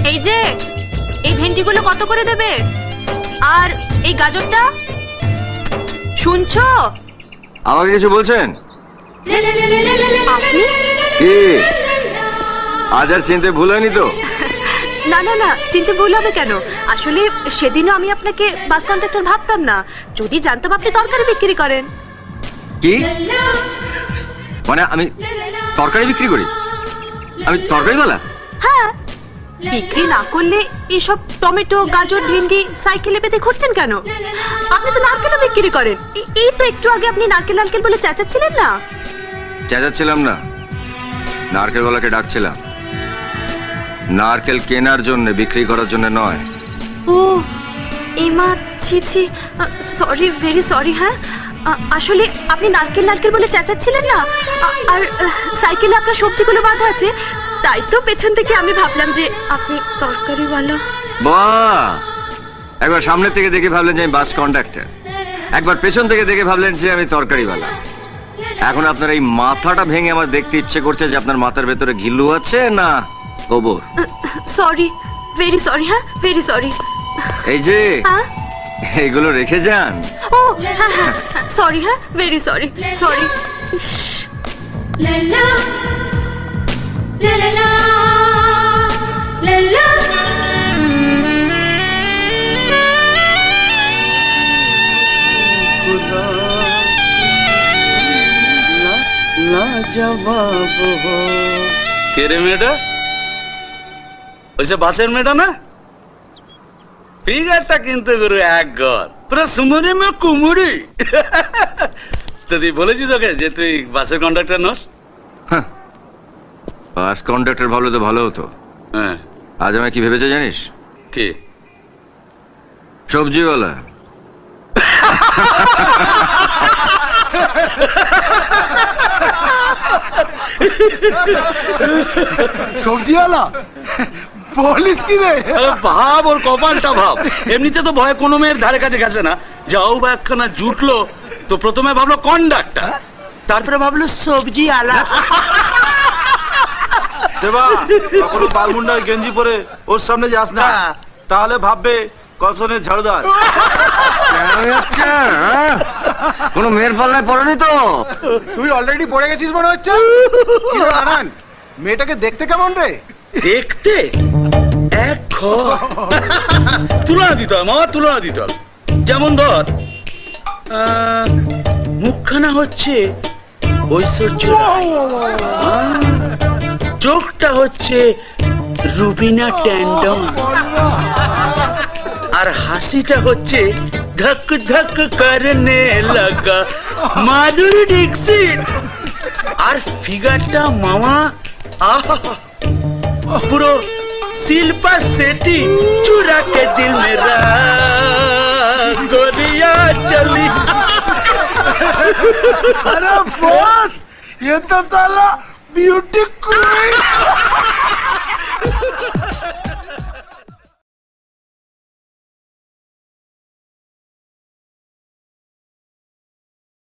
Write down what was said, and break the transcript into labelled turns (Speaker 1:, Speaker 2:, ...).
Speaker 1: এই যে এই ভেন্ডিগুলো কত করে দেবে? আর এই গাজরটা? শুনছো?
Speaker 2: আমাকে কিছু বলছেন?
Speaker 1: আপনি?
Speaker 2: কি আজ আর চিনতে ভুল হয়নি তো?
Speaker 1: না না না, চিনতে ভুল হবে কেন? আসলে সেদিনও আমি আপনাকে বাস কন্ডাক্টর ভাবতাম না। যদি জানতাম আপনি তরকারি বিক্রি করেন।
Speaker 2: কি মানে আমি তরকারি বিক্রি করি? আমি তরকারিওয়ালা?
Speaker 1: হ্যাঁ, বিক্রি না করলে এসব টমেটো, গাজর, ভেন্ডি সাইকেলে পেতে ঘুরছেন কেন? আপনি তো নারকেলও বিক্রি করেন। এই তো একটু আগে আপনি নারকেল নারকেল বলে চেঁচাচ্ছিলেন না?
Speaker 2: চেঁচাচ্ছিলাম না, নারকেলওয়ালাকে ডাকছিলাম। নারকেল কেনার জন্য, বিক্রি করার জন্য নয়।
Speaker 1: ও এমা, ছি ছি, সরি, ভেরি সরি। হ্যাঁ, আসলে আপনি নারকেল নারকেল বলে চেঁচাচ্ছিলেন না, আর সাইকেলে আপনার সবজিগুলো বাঁধা আছে, তাই তো পেছন থেকে আমি ভাবলাম যে আপনি তরকারিওয়ালা।
Speaker 2: বাহ, একবার সামনে থেকে দেখে ভাবলেন যে আমি বাস কন্ডাক্টর, একবার পেছন থেকে দেখে ভাবলেন যে আমি তরকারিওয়ালা। এখন আপনার এই মাথাটা ভেঙে আমার দেখতে ইচ্ছে করছে যে আপনার মাথার ভেতরে ঘিলু আছে না গোবর।
Speaker 1: Sorry, very sorry. হ্যাঁ, ভেরি সরি।
Speaker 2: এই যে এইগুলো রেখে যান।
Speaker 1: ও হ্যাঁ হ্যাঁ, সরি। হ্যাঁ, ভেরি সরি, সরি।
Speaker 3: কে রে মেয়েটা? ওই যে বাসের মেয়েটা না? ফিগারটা কিন্তু গুরু এক ঘর, পুরো সুমুরি মে কুমুরি। তো তুই বলেছিস ওকে যে তুই বাসের কন্ডাক্টর নস?
Speaker 2: বাস কন্ডাক্টর ভালো তো ভালো হতো।
Speaker 3: হ্যাঁ,
Speaker 2: আজ আমায় কি ভেবেছে জানিস?
Speaker 3: কি?
Speaker 2: সবজিওয়ালা।
Speaker 4: সবজিওয়ালা বলিস কি রে?
Speaker 3: ভাব ওর কপালটা ভাব। এমনিতে তো ভয়ে কোনো মেয়ের ধারে কাছে গেছে না, যাও বা একখানা জুটলো তো প্রথমে ভাবলো কন্ডাক্টর, তারপরে ভাবলো সবজি আলা।
Speaker 4: দেবা কখনো বালমুন্ডা গেঞ্জি পরে ওর সামনে যাস না, তাহলে ভাববে কর্পোরেশনের ঝাড়ুদার।
Speaker 2: কোনো মেয়ের পাল্লায় পড়েনি তো?
Speaker 4: তুই অলরেডি পড়ে গেছিস মনে হচ্ছে। কি রে নারায়ণ, মেয়েটাকে দেখতে কেমন রে?
Speaker 3: দেখতে এক ঘর। তুলনা দিতে হয় মামা, তুলনা দিতে হবে। যেমন ধর মুখখানা হচ্ছে ঐশ্বর্য রায়, চোখটা হচ্ছে রুবিনা ট্যান্ডন, আর হাসিটা হচ্ছে ধক ধক করনে লাগা মাধুরী দীক্ষিত, আর ফিগারটা মামা আহা পুরো শিল্পা সেটি চুরা के दिल मेरा गोरिया चली।
Speaker 4: अरे बॉस, ये तो साला ब्यूटी क्वीन।